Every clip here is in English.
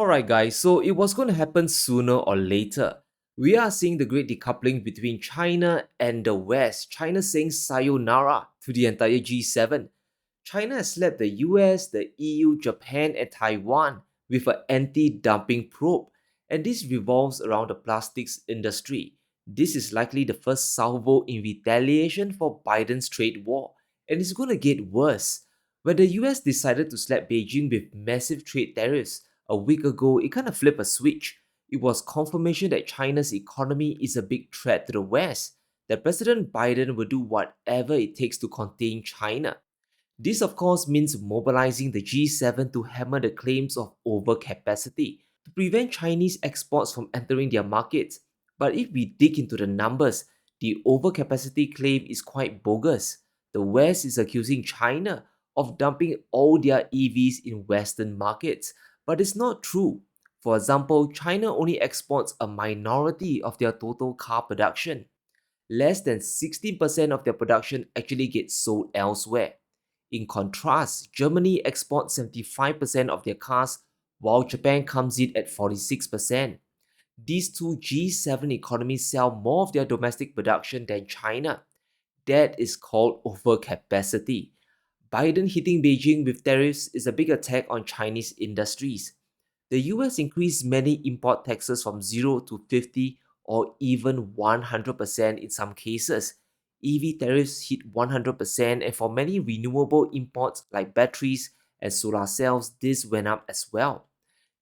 Alright, guys, so it was going to happen sooner or later. We are seeing the great decoupling between China and the West. China saying sayonara to the entire G7. China has slapped the US, the EU, Japan, and Taiwan with an anti dumping probe, and this revolves around the plastics industry. This is likely the first salvo in retaliation for Biden's trade war, and it's going to get worse. When the US decided to slap Beijing with massive trade tariffs, a week ago, it kind of flipped a switch. It was confirmation that China's economy is a big threat to the West, that President Biden will do whatever it takes to contain China. This, of course, means mobilizing the G7 to hammer the claims of overcapacity to prevent Chinese exports from entering their markets. But if we dig into the numbers, the overcapacity claim is quite bogus. The West is accusing China of dumping all their EVs in Western markets, but it's not true. For example, China only exports a minority of their total car production. Less than 16% of their production actually gets sold elsewhere. In contrast, Germany exports 75% of their cars, while Japan comes in at 46%. These two G7 economies sell more of their domestic production than China. That is called overcapacity. Biden hitting Beijing with tariffs is a big attack on Chinese industries. The US increased many import taxes from 0 to 50 or even 100% in some cases. EV tariffs hit 100%, and for many renewable imports like batteries and solar cells, this went up as well.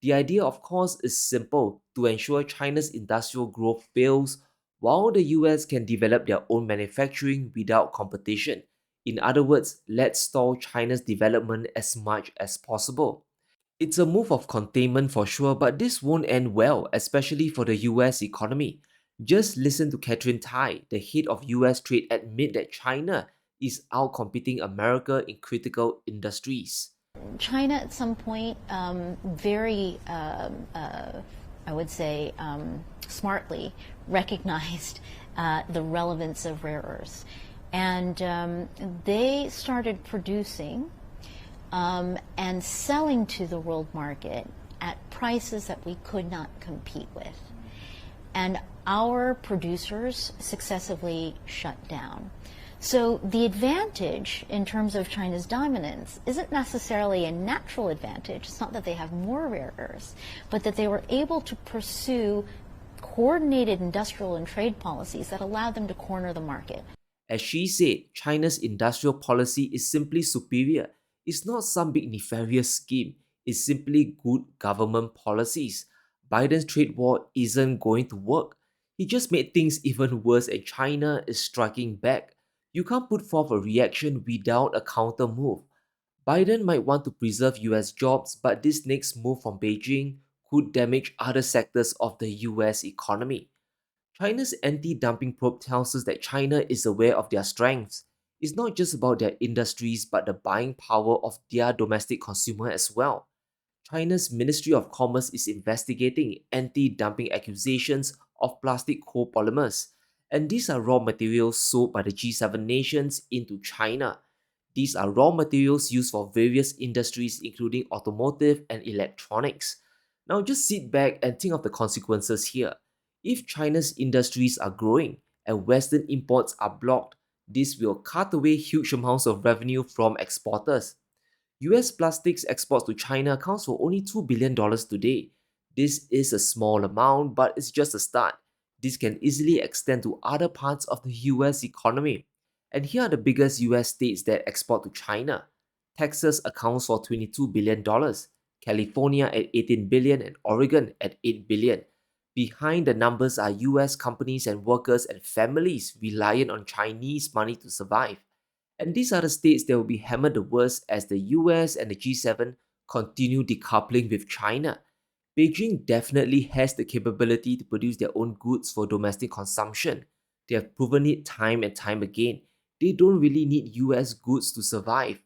The idea, of course, is simple: to ensure China's industrial growth fails while the US can develop their own manufacturing without competition. In other words, let's stall China's development as much as possible. It's a move of containment for sure, but this won't end well, especially for the US economy. Just listen to Catherine Tai, the head of US trade, admit that China is outcompeting America in critical industries. China at some point very, I would say, smartly recognized the relevance of rare earths. And they started producing and selling to the world market at prices that we could not compete with. And our producers successively shut down. So the advantage in terms of China's dominance isn't necessarily a natural advantage. It's not that they have more rare earths, but that they were able to pursue coordinated industrial and trade policies that allowed them to corner the market. As she said, China's industrial policy is simply superior. It's not some big nefarious scheme, it's simply good government policies. Biden's trade war isn't going to work. He just made things even worse, and China is striking back. You can't put forth a reaction without a counter move. Biden might want to preserve US jobs, but this next move from Beijing could damage other sectors of the US economy. China's anti dumping probe tells us that China is aware of their strengths. It's not just about their industries, but the buying power of their domestic consumer as well. China's Ministry of Commerce is investigating anti dumping accusations of plastic copolymers, and these are raw materials sold by the G7 nations into China. These are raw materials used for various industries, including automotive and electronics. Now, just sit back and think of the consequences here. If China's industries are growing and Western imports are blocked, this will cut away huge amounts of revenue from exporters. US plastics exports to China accounts for only $2 billion today. This is a small amount, but it's just a start. This can easily extend to other parts of the US economy. And here are the biggest US states that export to China. Texas accounts for $22 billion, California at 18 billion, and Oregon at 8 billion. Behind the numbers are US companies and workers and families reliant on Chinese money to survive. And these are the states that will be hammered the worst as the US and the G7 continue decoupling with China. Beijing definitely has the capability to produce their own goods for domestic consumption. They have proven it time and time again. They don't really need US goods to survive.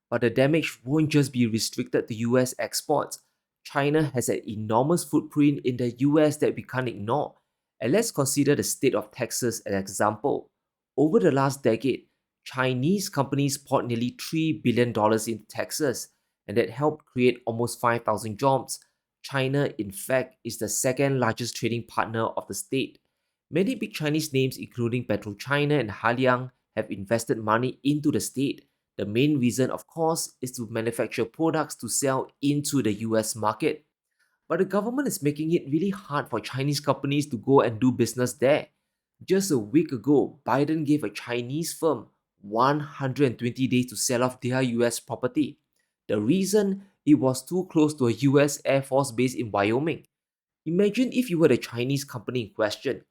But the damage won't just be restricted to US exports. China has an enormous footprint in the US that we can't ignore. And let's consider the state of Texas as an example. Over the last decade, Chinese companies poured nearly $3 billion into Texas, and that helped create almost 5,000 jobs. China, in fact, is the second largest trading partner of the state. Many big Chinese names, including PetroChina and Haliang, have invested money into the state. The main reason, of course, is to manufacture products to sell into the US market. But the government is making it really hard for Chinese companies to go and do business there. Just a week ago, Biden gave a Chinese firm 120 days to sell off their US property. The reason, it was too close to a US Air Force base in Wyoming. Imagine if you were the Chinese company in question.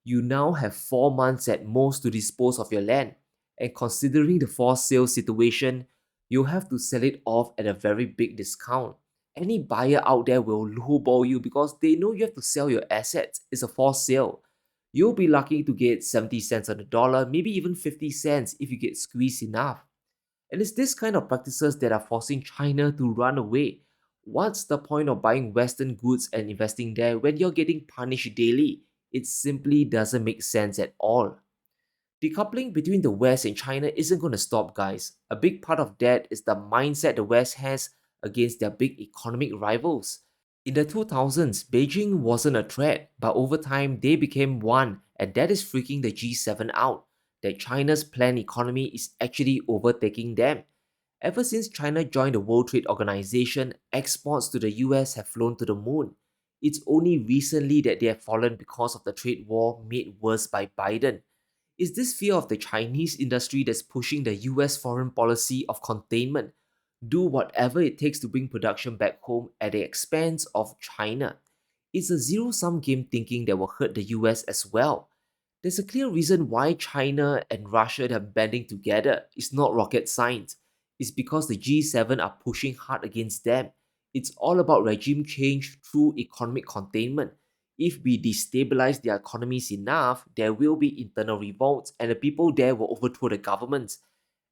You now have 4 months at most to dispose of your land, and considering the forced sale situation, you'll have to sell it off at a very big discount. Any buyer out there will lowball you because they know you have to sell your assets. It's a forced sale. You'll be lucky to get 70 cents on the dollar, maybe even 50 cents if you get squeezed enough. And it's this kind of practices that are forcing China to run away. What's the point of buying Western goods and investing there when you're getting punished daily? It simply doesn't make sense at all. Decoupling between the West and China isn't going to stop, guys. A big part of that is the mindset the West has against their big economic rivals. In the 2000s, Beijing wasn't a threat, but over time they became one, and that is freaking the G7 out. That China's planned economy is actually overtaking them. Ever since China joined the World Trade Organization, exports to the US have flown to the moon. It's only recently that they have fallen because of the trade war made worse by Biden. Is this fear of the Chinese industry that's pushing the US foreign policy of containment? Do whatever it takes to bring production back home at the expense of China. It's a zero sum game thinking that will hurt the US as well. There's a clear reason why China and Russia are banding together. It's not rocket science. It's because the G7 are pushing hard against them. It's all about regime change through economic containment. If we destabilize their economies enough, there will be internal revolts and the people there will overthrow the governments.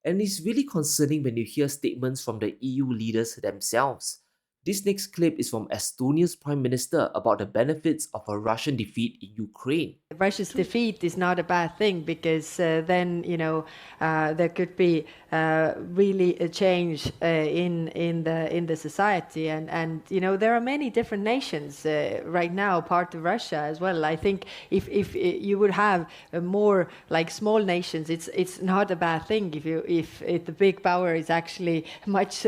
And it's really concerning when you hear statements from the EU leaders themselves. This next clip is from Estonia's Prime Minister about the benefits of a Russian defeat in Ukraine. Russia's defeat is not a bad thing because then there could be really a change in the society and there are many different nations right now part of Russia as well. I think if you would have more like small nations, it's not a bad thing if the big power is actually much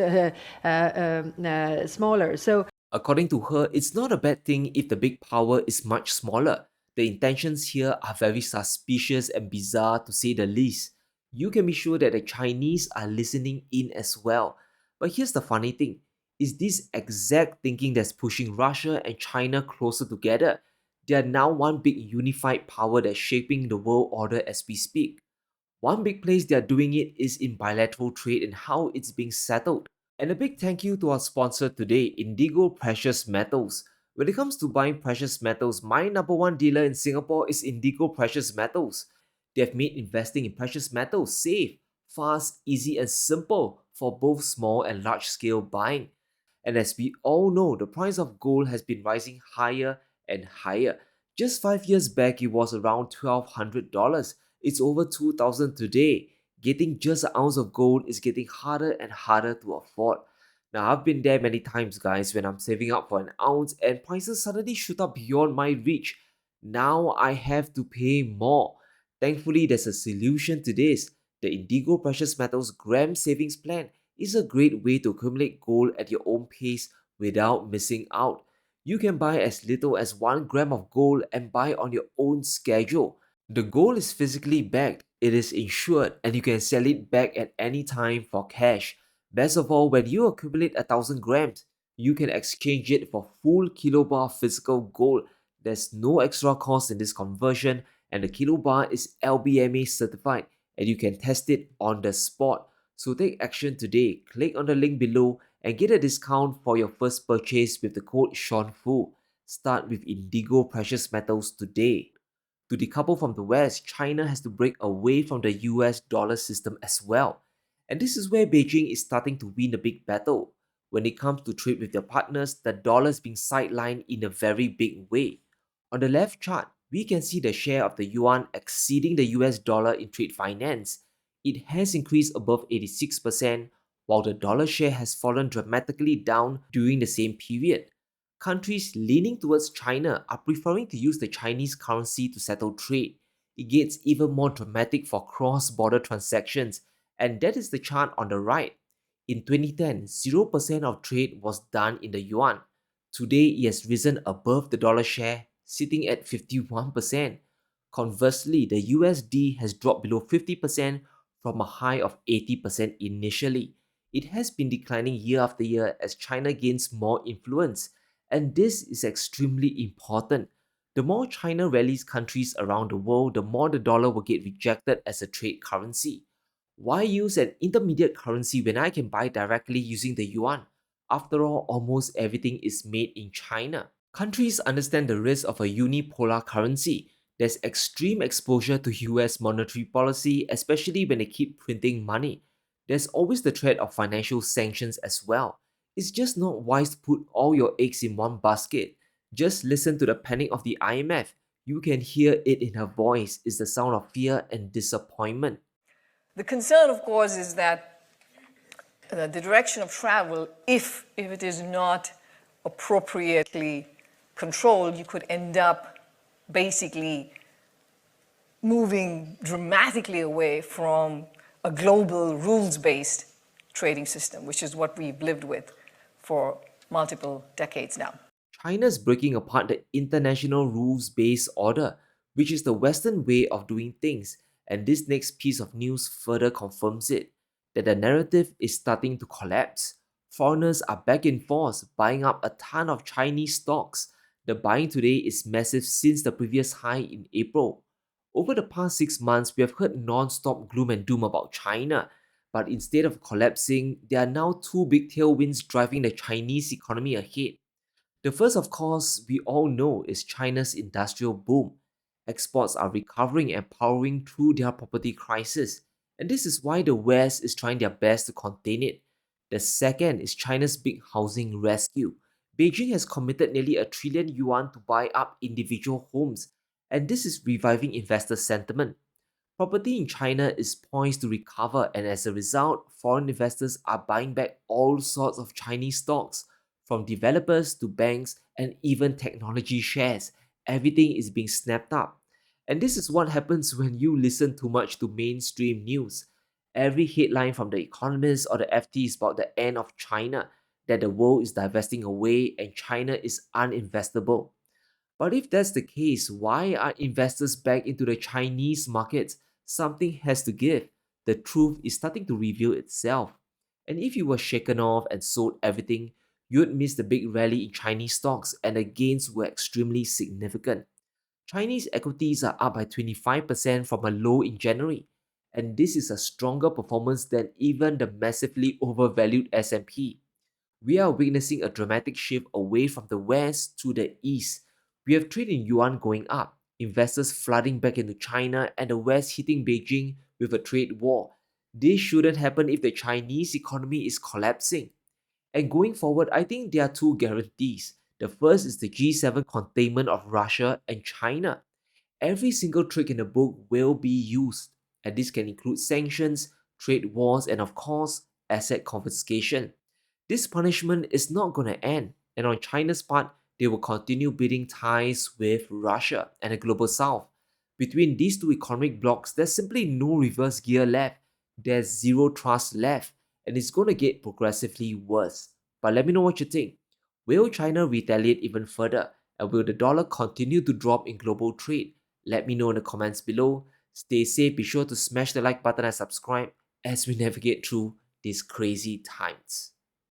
smaller. So according to her, it's not a bad thing if the big power is much smaller. The intentions here are very suspicious and bizarre to say the least. You can be sure that the Chinese are listening in as well. But here's the funny thing, is this exact thinking that's pushing Russia and China closer together. They are now one big unified power that's shaping the world order as we speak. One big place they are doing it is in bilateral trade and how it's being settled. And a big thank you to our sponsor today, Indigo Precious Metals. When it comes to buying precious metals, my number one dealer in Singapore is Indigo Precious Metals. They have made investing in precious metals safe, fast, easy, and simple for both small and large scale buying. And as we all know, the price of gold has been rising higher and higher. Just 5 years back, it was around $1,200. It's over $2,000 today. Getting just an ounce of gold is getting harder and harder to afford. Now, I've been there many times, guys, when I'm saving up for an ounce and prices suddenly shoot up beyond my reach. Now I have to pay more. Thankfully, there's a solution to this. The Indigo Precious Metals Gram Savings Plan is a great way to accumulate gold at your own pace without missing out. You can buy as little as 1 gram of gold and buy on your own schedule. The gold is physically backed, it is insured, and you can sell it back at any time for cash. Best of all, when you accumulate 1,000 grams, you can exchange it for full kilobar physical gold. There's no extra cost in this conversion, and the kilobar is LBMA certified, and you can test it on the spot. So take action today. Click on the link below and get a discount for your first purchase with the code SEANFU. Start with Indigo Precious Metals today. To decouple from the West, China has to break away from the US dollar system as well. And this is where Beijing is starting to win the big battle. When it comes to trade with their partners, the dollar is being sidelined in a very big way. On the left chart, we can see the share of the yuan exceeding the US dollar in trade finance. It has increased above 86%, while the dollar share has fallen dramatically down during the same period. countries leaning towards China are preferring to use the Chinese currency to settle trade. It gets even more dramatic for cross-border transactions, and that is the chart on the right. In 2010, 0% of trade was done in the yuan. Today, it has risen above the dollar share, sitting at 51%. Conversely, the USD has dropped below 50% from a high of 80% initially. It has been declining year after year as China gains more influence, and this is extremely important. The more China rallies countries around the world, the more the dollar will get rejected as a trade currency. Why use an intermediate currency when I can buy directly using the yuan? After all, almost everything is made in China. Countries understand the risk of a unipolar currency. There's extreme exposure to US monetary policy, especially when they keep printing money. There's always the threat of financial sanctions as well. It's just not wise to put all your eggs in one basket. Just listen to the panic of the IMF. You can hear it in her voice. It's the sound of fear and disappointment. The concern, of course, is that the direction of travel, if it is not appropriately controlled, you could end up basically moving dramatically away from a global rules-based trading system, which is what we've lived with for multiple decades now. China's breaking apart the international rules-based order, which is the Western way of doing things, and this next piece of news further confirms it, that the narrative is starting to collapse. Foreigners are back in force, buying up a ton of Chinese stocks. The buying today is massive since the previous high in April. Over the past 6 months, we have heard non-stop gloom and doom about China, but instead of collapsing, there are now two big tailwinds driving the Chinese economy ahead. The first, of course, we all know is China's industrial boom. Exports are recovering and powering through their property crisis, and this is why the West is trying their best to contain it. The second is China's big housing rescue. Beijing has committed nearly a trillion yuan to buy up individual homes, and this is reviving investor sentiment. Property in China is poised to recover, and as a result, foreign investors are buying back all sorts of Chinese stocks, from developers to banks and even technology shares. Everything is being snapped up. And this is what happens when you listen too much to mainstream news. Every headline from the Economies or the FT is about the end of China, that the world is divesting away and China is uninvestable. But if that's the case, why are investors back into the Chinese markets? Something has to give. The truth is starting to reveal itself. And if you were shaken off and sold everything, you'd miss the big rally in Chinese stocks, and the gains were extremely significant. Chinese equities are up by 25% from a low in January, and this is a stronger performance than even the massively overvalued S&P. We are witnessing a dramatic shift away from the west to the east. We have trade in yuan going up, investors flooding back into China, and the west hitting Beijing with a trade war. This shouldn't happen if the Chinese economy is collapsing. And going forward, I think there are two guarantees. The first is the G7 containment of Russia and China. Every single trick in the book will be used, and this can include sanctions, trade wars, and of course, asset confiscation. This punishment is not going to end, and on China's part, they will continue building ties with Russia and the global south. Between these two economic blocs, there's simply no reverse gear left. There's zero trust left, and it's going to get progressively worse. But let me know what you think. Will China retaliate even further? And will the dollar continue to drop in global trade? Let me know in the comments below. Stay safe, be sure to smash the like button and subscribe as we navigate through these crazy times.